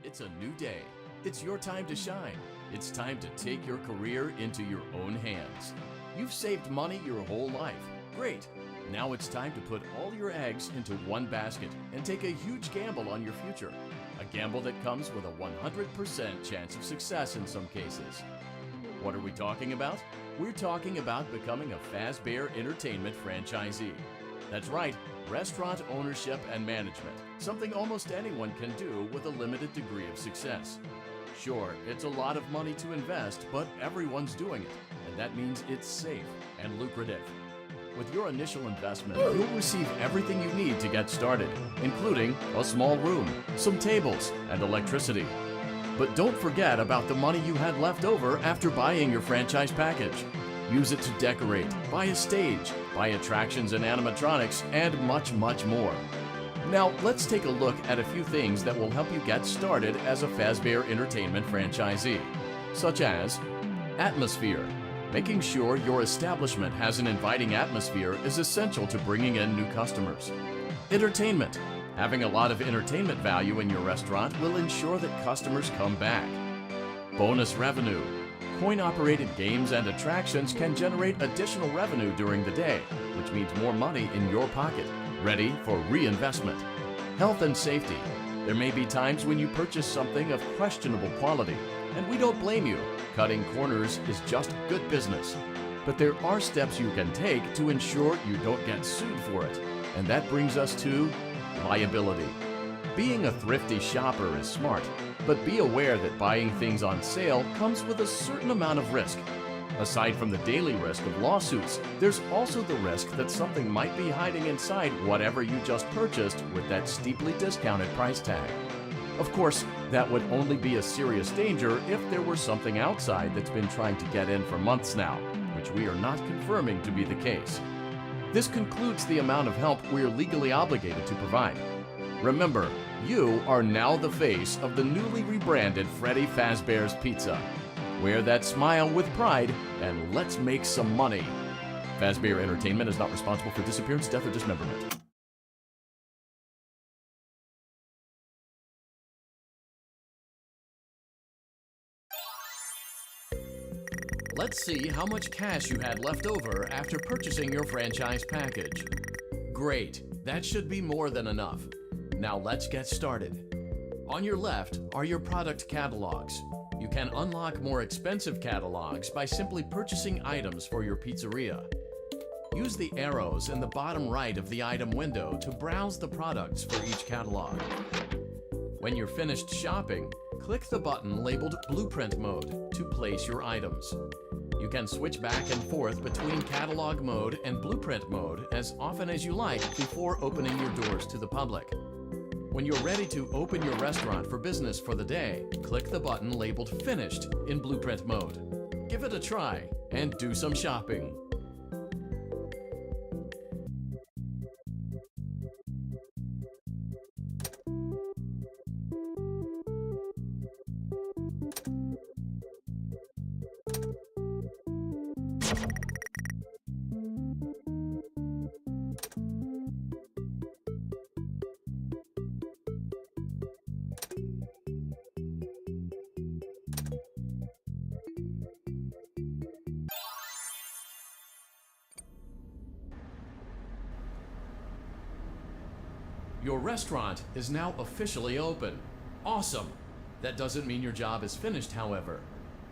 It's a new day. It's your time to shine. It's time to take your career into your own hands. You've saved money your whole life. Great. Now it's time to put all your eggs into one basket and take a huge gamble on your future. A gamble that comes with a 100% chance of success in some cases. What are we talking about? We're talking about becoming a Fazbear Entertainment franchisee. That's right, restaurant ownership and management, something almost anyone can do with a limited degree of success. Sure, it's a lot of money to invest, but everyone's doing it, and that means it's safe and lucrative. With your initial investment, you'll receive everything you need to get started, including a small room, some tables, and electricity. But don't forget about the money you had left over after buying your franchise package. Use it to decorate, buy a stage, buy attractions and animatronics, and much, much more. Now, let's take a look at a few things that will help you get started as a Fazbear Entertainment franchisee, such as atmosphere. Making sure your establishment has an inviting atmosphere is essential to bringing in new customers. Entertainment. Having a lot of entertainment value in your restaurant will ensure that customers come back. Bonus revenue. Coin-operated games and attractions can generate additional revenue during the day, which means more money in your pocket, ready for reinvestment. Health and safety. There may be times when you purchase something of questionable quality, and we don't blame you. Cutting corners is just good business. But there are steps you can take to ensure you don't get sued for it, and that brings us to liability. Being a thrifty shopper is smart, but be aware that buying things on sale comes with a certain amount of risk. Aside from the daily risk of lawsuits, there's also the risk that something might be hiding inside whatever you just purchased with that steeply discounted price tag. Of course, that would only be a serious danger if there were something outside that's been trying to get in for months now, which we are not confirming to be the case. This concludes the amount of help we are legally obligated to provide. Remember, you are now the face of the newly rebranded Freddy Fazbear's Pizza. Wear that smile with pride and let's make some money. Fazbear Entertainment is not responsible for disappearance, death, or dismemberment. Let's see how much cash you had left over after purchasing your franchise package. Great, that should be more than enough. Now let's get started. On your left are your product catalogs. You can unlock more expensive catalogs by simply purchasing items for your pizzeria. Use the arrows in the bottom right of the item window to browse the products for each catalog. When you're finished shopping, click the button labeled Blueprint Mode to place your items. You can switch back and forth between Catalog Mode and Blueprint Mode as often as you like before opening your doors to the public. When you're ready to open your restaurant for business for the day, click the button labeled Finished in Blueprint Mode. Give it a try and do some shopping. Your restaurant is now officially open. Awesome! That doesn't mean your job is finished, however.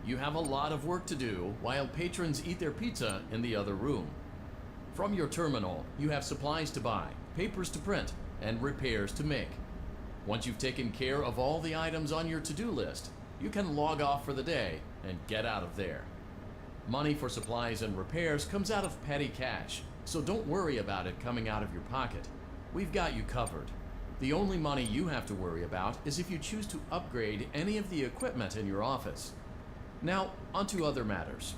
You have a lot of work to do while patrons eat their pizza in the other room. From your terminal, you have supplies to buy, papers to print, and repairs to make. Once you've taken care of all the items on your to-do list, you can log off for the day and get out of there. Money for supplies and repairs comes out of petty cash, so don't worry about it coming out of your pocket. We've got you covered. The only money you have to worry about is if you choose to upgrade any of the equipment in your office. Now, onto other matters.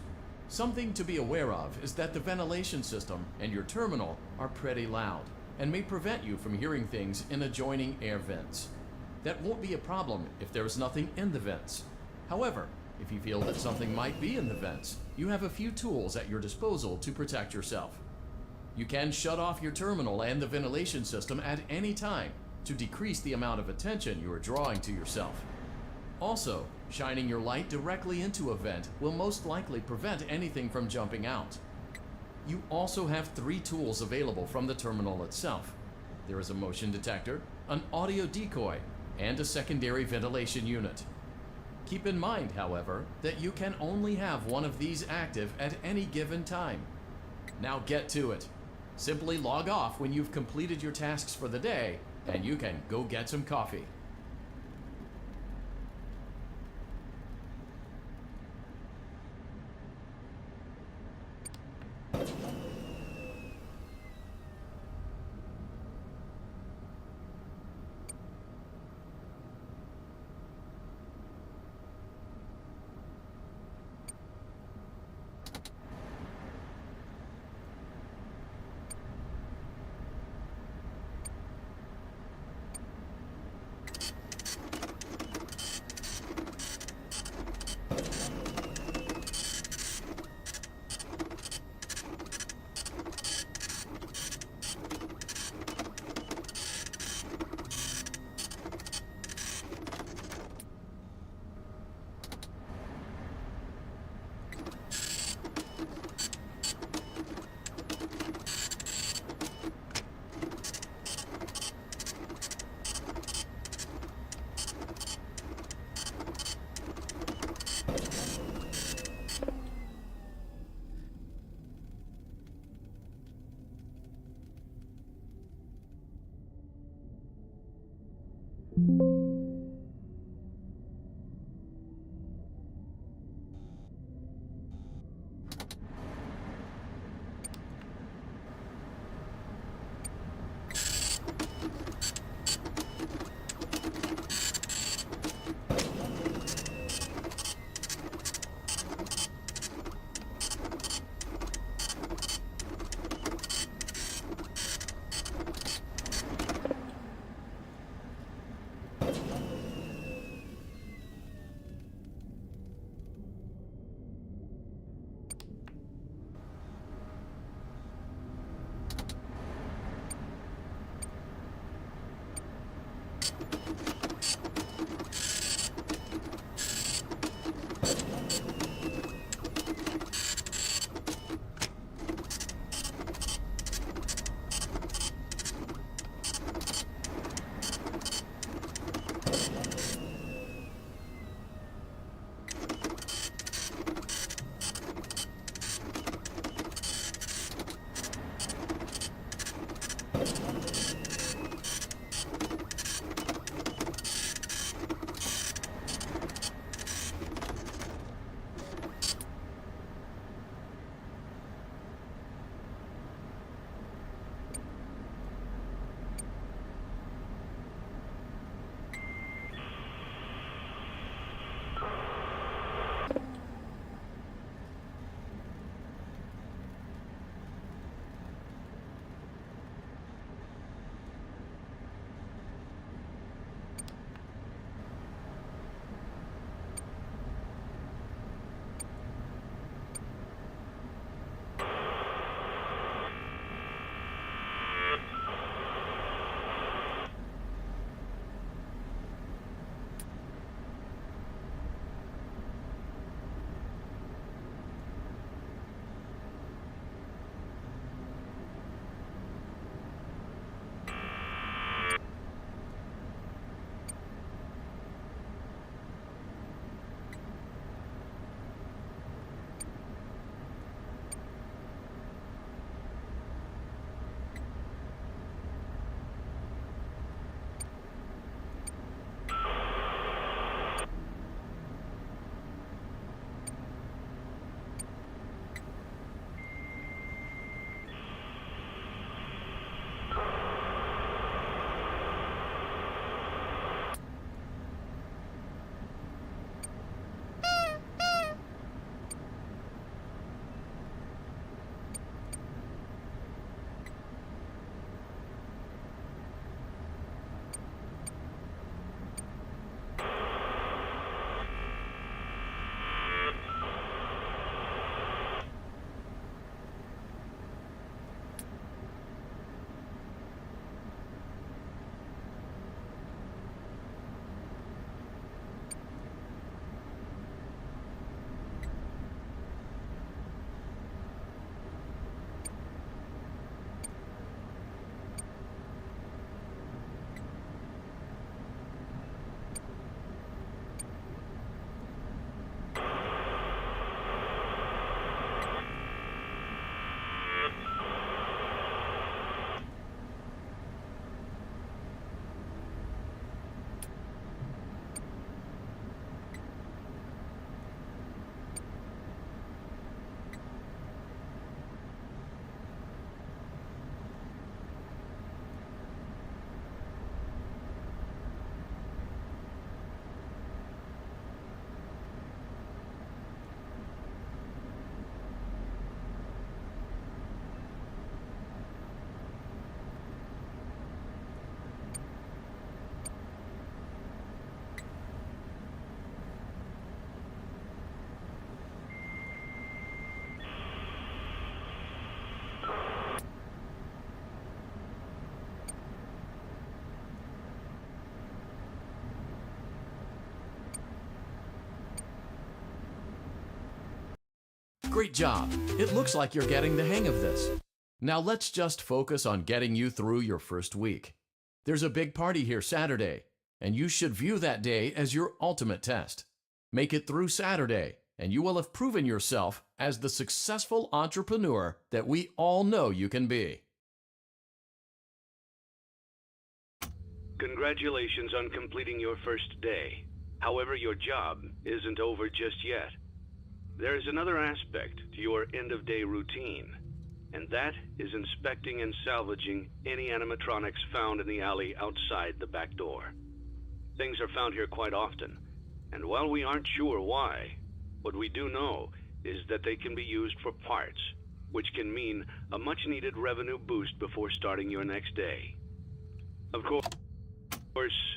Something to be aware of is that the ventilation system and your terminal are pretty loud and may prevent you from hearing things in adjoining air vents. That won't be a problem if there is nothing in the vents. However, if you feel that something might be in the vents, you have a few tools at your disposal to protect yourself. You can shut off your terminal and the ventilation system at any time to decrease the amount of attention you are drawing to yourself. Also, shining your light directly into a vent will most likely prevent anything from jumping out. You also have 3 tools available from the terminal itself. There is a motion detector, an audio decoy, and a secondary ventilation unit. Keep in mind, however, that you can only have one of these active at any given time. Now get to it. Simply log off when you've completed your tasks for the day, and you can go get some coffee. Great job. It looks like you're getting the hang of this. Now let's just focus on getting you through your first week. There's a big party here Saturday, and you should view that day as your ultimate test. Make it through Saturday, and you will have proven yourself as the successful entrepreneur that we all know you can be. Congratulations on completing your first day. However, your job isn't over just yet. There is another aspect to your end-of-day routine, and that is inspecting and salvaging any animatronics found in the alley outside the back door. Things are found here quite often, and while we aren't sure why, what we do know is that they can be used for parts, which can mean a much-needed revenue boost before starting your next day. Of course,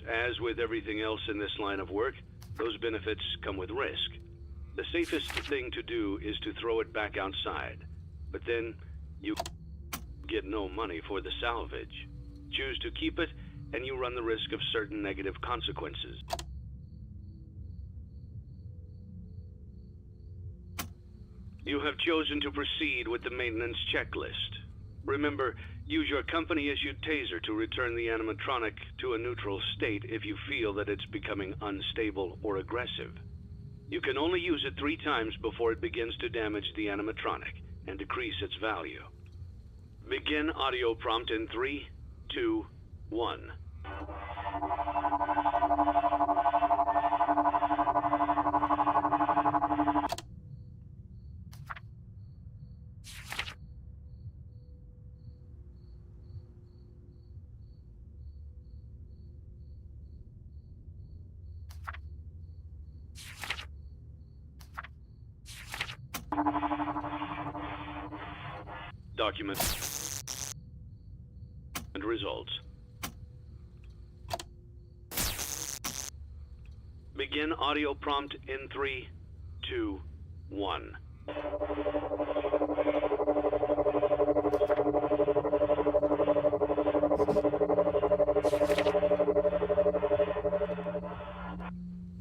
as with everything else in this line of work, those benefits come with risk. The safest thing to do is to throw it back outside, but then you get no money for the salvage. Choose to keep it, and you run the risk of certain negative consequences. You have chosen to proceed with the maintenance checklist. Remember, use your company-issued taser to return the animatronic to a neutral state if you feel that it's becoming unstable or aggressive. You can only use it 3 times before it begins to damage the animatronic and decrease its value. Begin audio prompt in 3, 2, 1. Document and results. Begin audio prompt in 3, 2, 1.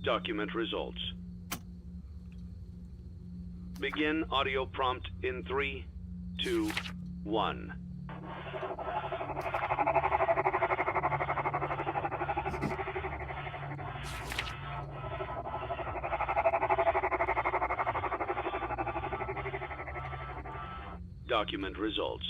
Document results. Begin audio prompt in 3, 2, 1. Document results.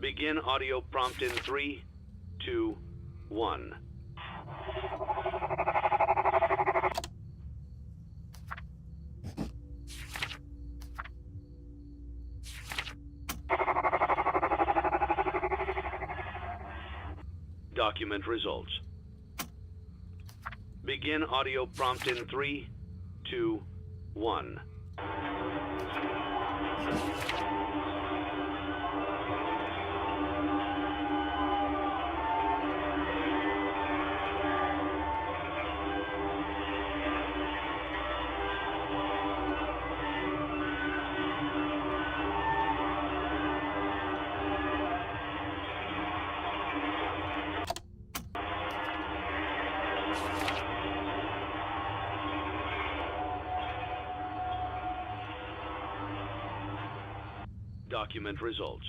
Begin audio prompt in 3, 2, 1. Document results. Begin audio prompt in 3, 2, 1. Document results.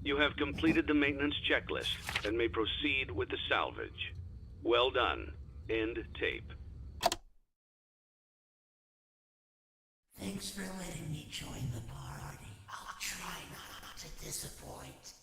You have completed the maintenance checklist and may proceed with the salvage. Well done. End tape. Thanks for letting me join the party. I'll try not to disappoint.